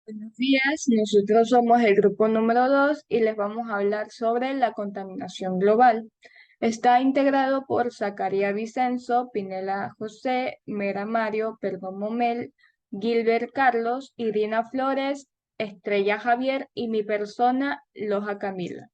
Buenos días, nosotros somos el grupo número 2 y les vamos a hablar sobre la contaminación global. Está integrado por Zacarías Vicenzo, Pinela José, Mera Mario, Perdomo Mel, Gilbert Carlos, Irina Flores, Estrella Javier y mi persona, Loja Camila.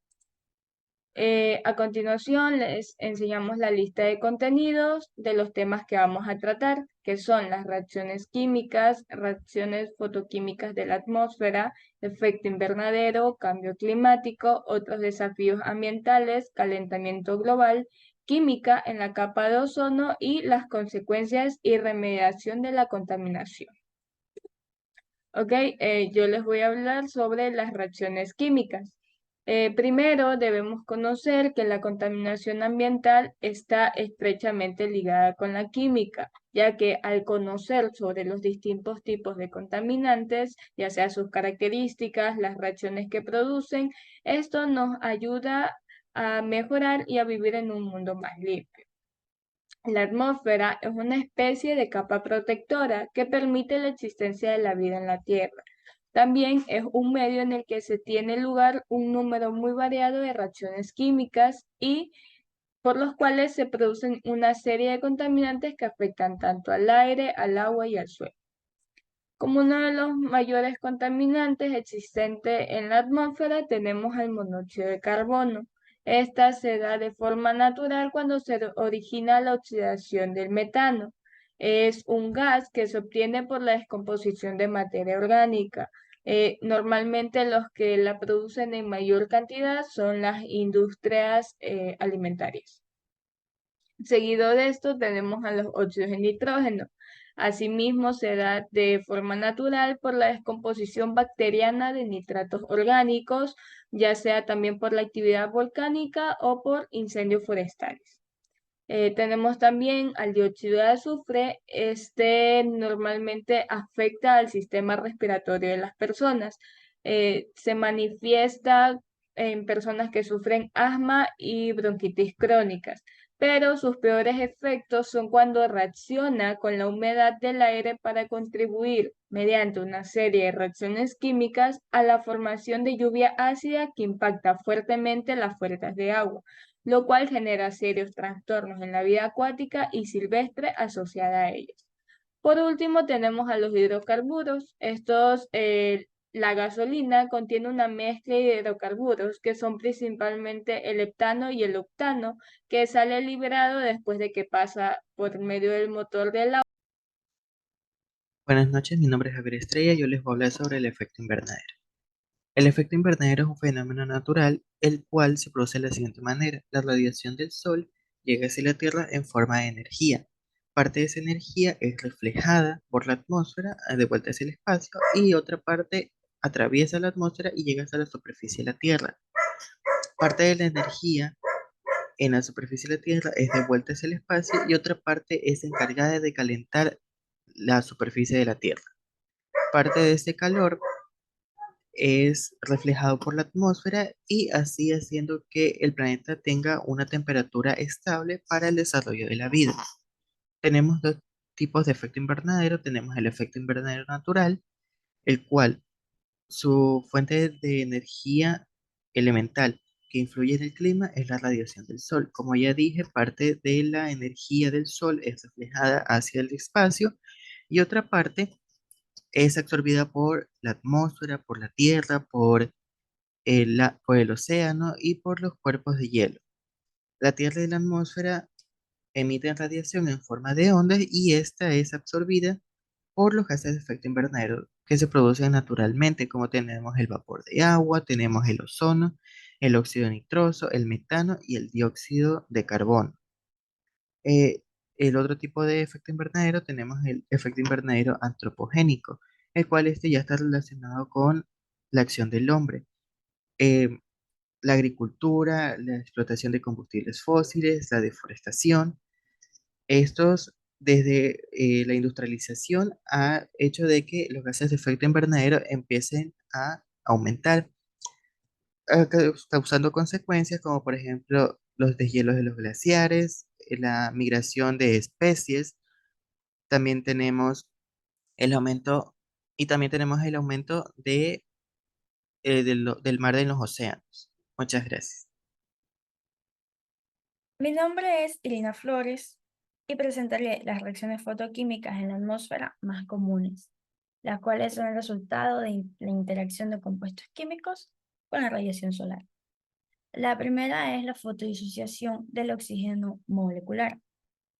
A continuación, les enseñamos la lista de contenidos de los temas que vamos a tratar, que son las reacciones químicas, reacciones fotoquímicas de la atmósfera, efecto invernadero, cambio climático, otros desafíos ambientales, calentamiento global, química en la capa de ozono y las consecuencias y remediación de la contaminación. Ok, yo les voy a hablar sobre las reacciones químicas. Primero debemos conocer que la contaminación ambiental está estrechamente ligada con la química, ya que al conocer sobre los distintos tipos de contaminantes, ya sea sus características, las reacciones que producen, esto nos ayuda a mejorar y a vivir en un mundo más limpio. La atmósfera es una especie de capa protectora que permite la existencia de la vida en la Tierra. También es un medio en el que se tiene lugar un número muy variado de reacciones químicas y por los cuales se producen una serie de contaminantes que afectan tanto al aire, al agua y al suelo. Como uno de los mayores contaminantes existentes en la atmósfera tenemos el monóxido de carbono. Esta se da de forma natural cuando se origina la oxidación del metano. Es un gas que se obtiene por la descomposición de materia orgánica. Normalmente los que la producen en mayor cantidad son las industrias alimentarias. Seguido de esto tenemos a los óxidos de nitrógeno. Asimismo, se da de forma natural por la descomposición bacteriana de nitratos orgánicos, ya sea también por la actividad volcánica o por incendios forestales. Tenemos también al dióxido de azufre. Este normalmente afecta al sistema respiratorio de las personas. Se manifiesta en personas que sufren asma y bronquitis crónicas, pero sus peores efectos son cuando reacciona con la humedad del aire para contribuir mediante una serie de reacciones químicas a la formación de lluvia ácida que impacta fuertemente las fuentes de agua, lo cual genera serios trastornos en la vida acuática y silvestre asociada a ellos. Por último, tenemos a los hidrocarburos. La gasolina contiene una mezcla de hidrocarburos que son principalmente el heptano y el octano, que sale liberado después de que pasa por medio del motor del auto. Buenas noches, mi nombre es Javier Estrella y yo les voy a hablar sobre el efecto invernadero. El efecto invernadero es un fenómeno natural el cual se produce de la siguiente manera. La radiación del Sol llega hacia la Tierra en forma de energía. Parte de esa energía es reflejada por la atmósfera de vuelta hacia el espacio y otra parte atraviesa la atmósfera y llega hasta la superficie de la Tierra. Parte de la energía en la superficie de la Tierra es de vuelta hacia el espacio y otra parte es encargada de calentar la superficie de la Tierra. Parte de ese calor es reflejado por la atmósfera y así haciendo que el planeta tenga una temperatura estable para el desarrollo de la vida. Tenemos dos tipos de efecto invernadero. Tenemos el efecto invernadero natural, el cual su fuente de energía elemental que influye en el clima es la radiación del sol. Como ya dije, parte de la energía del sol es reflejada hacia el espacio y otra parte es absorbida por la atmósfera, por la tierra, por el océano y por los cuerpos de hielo. La tierra y la atmósfera emiten radiación en forma de ondas y esta es absorbida por los gases de efecto invernadero que se producen naturalmente, como tenemos el vapor de agua, tenemos el ozono, el óxido nitroso, el metano y el dióxido de carbono. Eh, el otro tipo de efecto invernadero tenemos el efecto invernadero antropogénico, el cual este ya está relacionado con la acción del hombre. Eh, la agricultura, la explotación de combustibles fósiles, la deforestación. Estos, desde la industrialización, ha hecho de que los gases de efecto invernadero empiecen a aumentar, causando consecuencias como por ejemplo los deshielos de los glaciares, la migración de especies. También tenemos el aumento Y también tenemos el aumento del mar en los océanos. Muchas gracias. Mi nombre es Irina Flores y presentaré las reacciones fotoquímicas en la atmósfera más comunes, las cuales son el resultado de la interacción de compuestos químicos con la radiación solar. La primera es la fotodisociación del oxígeno molecular,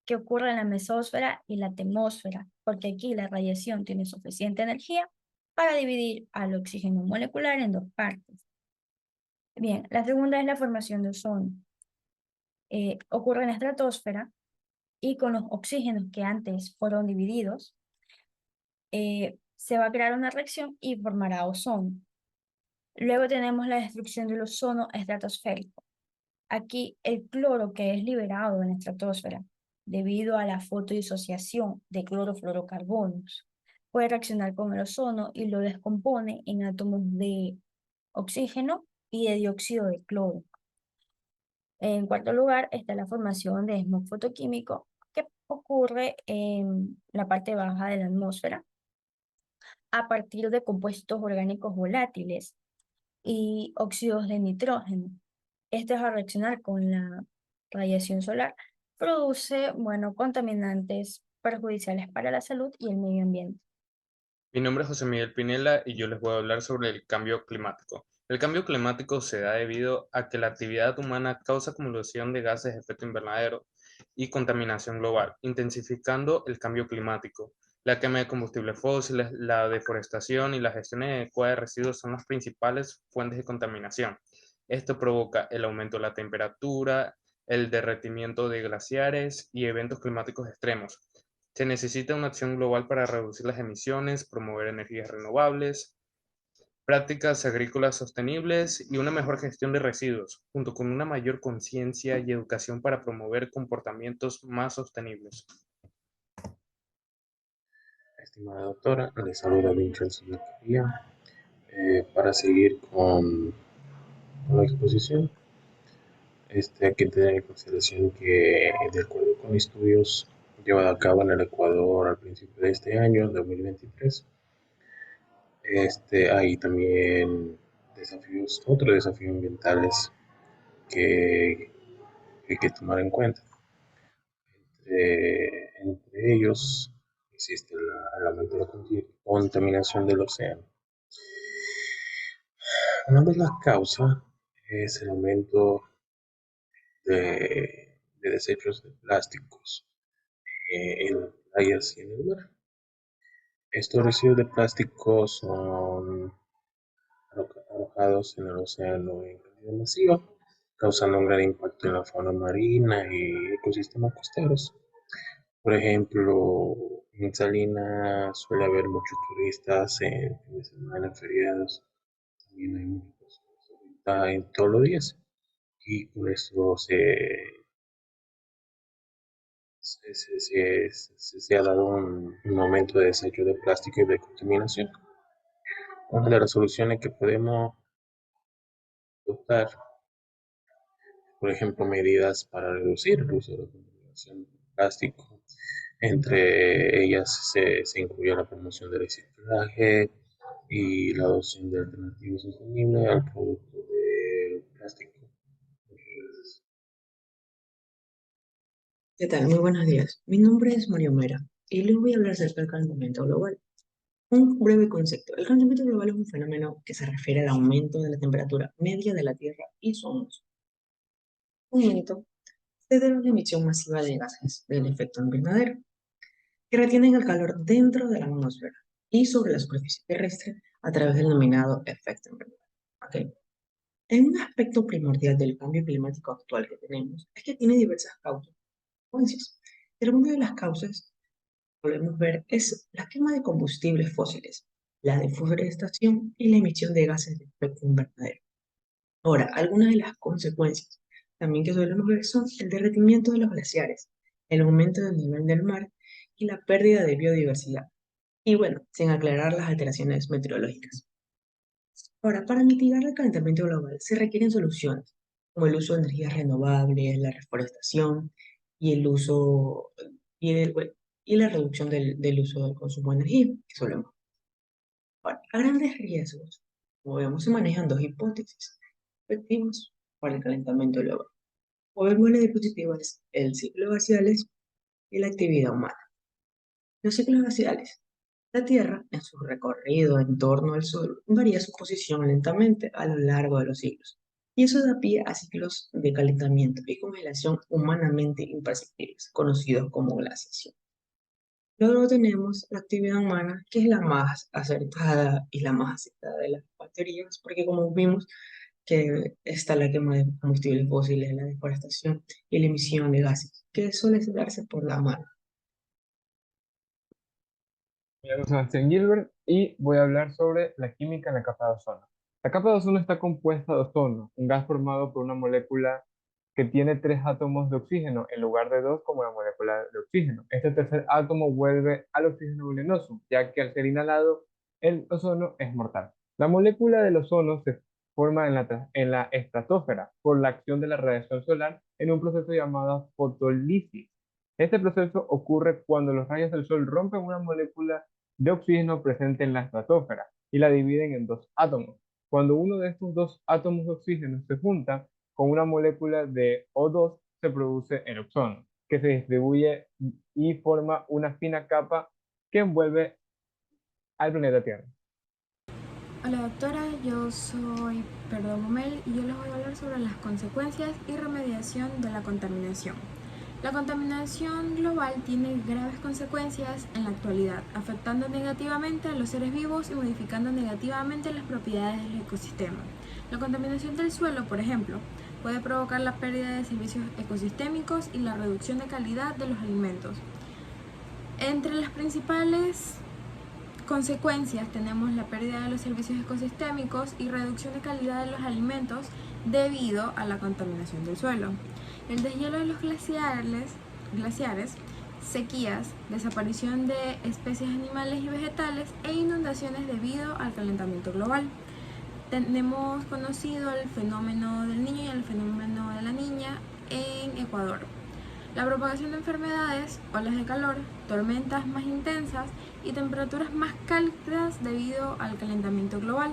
que ocurre en la mesósfera y la termósfera, porque aquí la radiación tiene suficiente energía para dividir al oxígeno molecular en dos partes. Bien, la segunda es la formación de ozono. Ocurre en la estratosfera y con los oxígenos que antes fueron divididos, se va a crear una reacción y formará ozono. Luego tenemos la destrucción del ozono estratosférico. Aquí el cloro que es liberado en la estratosfera debido a la fotodisociación de clorofluorocarbonos puede reaccionar con el ozono y lo descompone en átomos de oxígeno y de dióxido de cloro. En cuarto lugar está la formación de smog fotoquímico que ocurre en la parte baja de la atmósfera a partir de compuestos orgánicos volátiles y óxidos de nitrógeno. Este al reaccionar con la radiación solar produce, bueno, contaminantes perjudiciales para la salud y el medio ambiente. Mi nombre es José Miguel Pinela y yo les voy a hablar sobre el cambio climático. El cambio climático se da debido a que la actividad humana causa acumulación de gases de efecto invernadero y contaminación global, intensificando el cambio climático. La quema de combustibles fósiles, la deforestación y la gestión inadecuada de residuos son las principales fuentes de contaminación. Esto provoca el aumento de la temperatura, el derretimiento de glaciares y eventos climáticos extremos. Se necesita una acción global para reducir las emisiones, promover energías renovables, prácticas agrícolas sostenibles y una mejor gestión de residuos, junto con una mayor conciencia y educación para promover comportamientos más sostenibles. Estimada doctora, le saluda Vincenzo Zacarías. Para seguir con la exposición, hay que tener en consideración que, de acuerdo con estudios llevados a cabo en el Ecuador al principio de este año, 2023, hay también otros desafíos ambientales que hay que tomar en cuenta. Entre ellos existe el aumento de la contaminación del océano. Una de las causas es el aumento de desechos de plásticos en las playas y en el mar. Estos residuos de plástico son arrojados en el océano en cantidad masiva, causando un gran impacto en la fauna marina y ecosistemas costeros. Por ejemplo, en Salinas suele haber muchos turistas en fines de semana, en feriados, también hay muchas personas en todos los días. Y con esto se ha dado un aumento de desecho de plástico y de contaminación. Una de las soluciones que podemos adoptar, por ejemplo, medidas para reducir el uso de la contaminación de plástico. Entre ellas se incluye la promoción del reciclaje y la adopción de alternativas sostenibles al producto de plástico. Muchas gracias. ¿Qué tal? Muy buenos días. Mi nombre es Mario Mera y les voy a hablar acerca del calentamiento global. Un breve concepto. El calentamiento global es un fenómeno que se refiere al aumento de la temperatura media de la Tierra y su atmósfera. Un aumento se debe a la emisión masiva de gases del efecto invernadero, que retienen el calor dentro de la atmósfera y sobre la superficie terrestre a través del denominado efecto invernadero. ¿Ok? En un aspecto primordial del cambio climático actual que tenemos es que tiene diversas causas y consecuencias. Pero una de las causas podemos ver es la quema de combustibles fósiles, la deforestación y la emisión de gases de efecto invernadero. Ahora, algunas de las consecuencias también que solemos ver son el derretimiento de los glaciares, el aumento del nivel del mar y la pérdida de biodiversidad. Y bueno, sin aclarar las alteraciones meteorológicas. Ahora, para mitigar el calentamiento global se requieren soluciones, como el uso de energías renovables, la reforestación y el uso y, el- bueno, y la reducción del uso del consumo de energía que solemos. Ahora, a grandes riesgos, como vemos, se manejan dos hipótesis efectivas para el calentamiento global. Molécula de dispositivos, el ciclo de glaciales y la actividad humana. Los ciclos glaciales. La Tierra, en su recorrido en torno al Sol, varía su posición lentamente a lo largo de los siglos, y eso da pie a ciclos de calentamiento y congelación humanamente imperceptibles, conocidos como glaciación. Luego tenemos la actividad humana, que es la más acertada y la más aceptada de las teorías, porque como vimos, que está la quema de combustibles fósiles, la deforestación y la emisión de gases, que suele darse por la mano. Me llamo Sebastián Gilbert y voy a hablar sobre la química en la capa de ozono. La capa de ozono está compuesta de ozono, un gas formado por una molécula que tiene 3 átomos de oxígeno en lugar de 2 como la molécula de oxígeno. Este tercer átomo vuelve al oxígeno venenoso, ya que al ser inhalado el ozono es mortal. La molécula del ozono se forma en la estratosfera por la acción de la radiación solar en un proceso llamado fotolisis. Este proceso ocurre cuando los rayos del sol rompen una molécula de oxígeno presente en la estratosfera y la dividen en 2 átomos. Cuando uno de estos 2 átomos de oxígeno se junta con una molécula de O2, se produce el ozono, que se distribuye y forma una fina capa que envuelve al planeta Tierra. Hola doctora, yo soy Momel y yo les voy a hablar sobre las consecuencias y remediación de la contaminación. La contaminación global tiene graves consecuencias en la actualidad, afectando negativamente a los seres vivos y modificando negativamente las propiedades del ecosistema. La contaminación del suelo, por ejemplo, puede provocar la pérdida de servicios ecosistémicos y la reducción de calidad de los alimentos. Entre las principales consecuencias tenemos la pérdida de los servicios ecosistémicos y reducción de calidad de los alimentos debido a la contaminación del suelo. El deshielo de los glaciares, sequías, desaparición de especies animales y vegetales e inundaciones debido al calentamiento global. Tenemos conocido el fenómeno del niño y el fenómeno de la niña en Ecuador. La propagación de enfermedades, olas de calor, tormentas más intensas y temperaturas más cálidas debido al calentamiento global.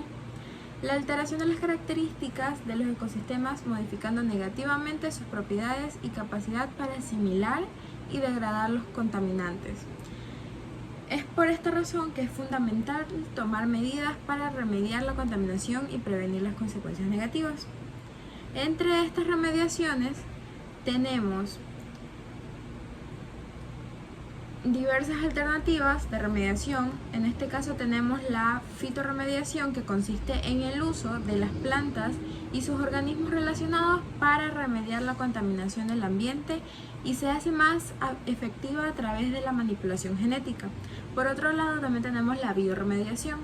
La alteración de las características de los ecosistemas modificando negativamente sus propiedades y capacidad para asimilar y degradar los contaminantes. Es por esta razón que es fundamental tomar medidas para remediar la contaminación y prevenir las consecuencias negativas. Entre estas remediaciones tenemos diversas alternativas de remediación. En este caso tenemos la fitorremediación, que consiste en el uso de las plantas y sus organismos relacionados para remediar la contaminación del ambiente y se hace más efectiva a través de la manipulación genética. Por otro lado, también tenemos la biorremediación.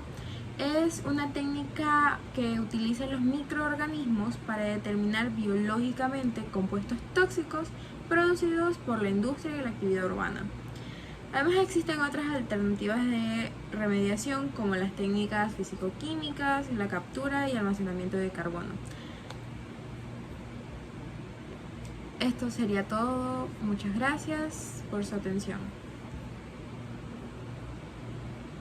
Es una técnica que utiliza los microorganismos para determinar biológicamente compuestos tóxicos producidos por la industria y la actividad urbana. Además existen otras alternativas de remediación como las técnicas físico-químicas, la captura y almacenamiento de carbono. Esto sería todo. Muchas gracias por su atención.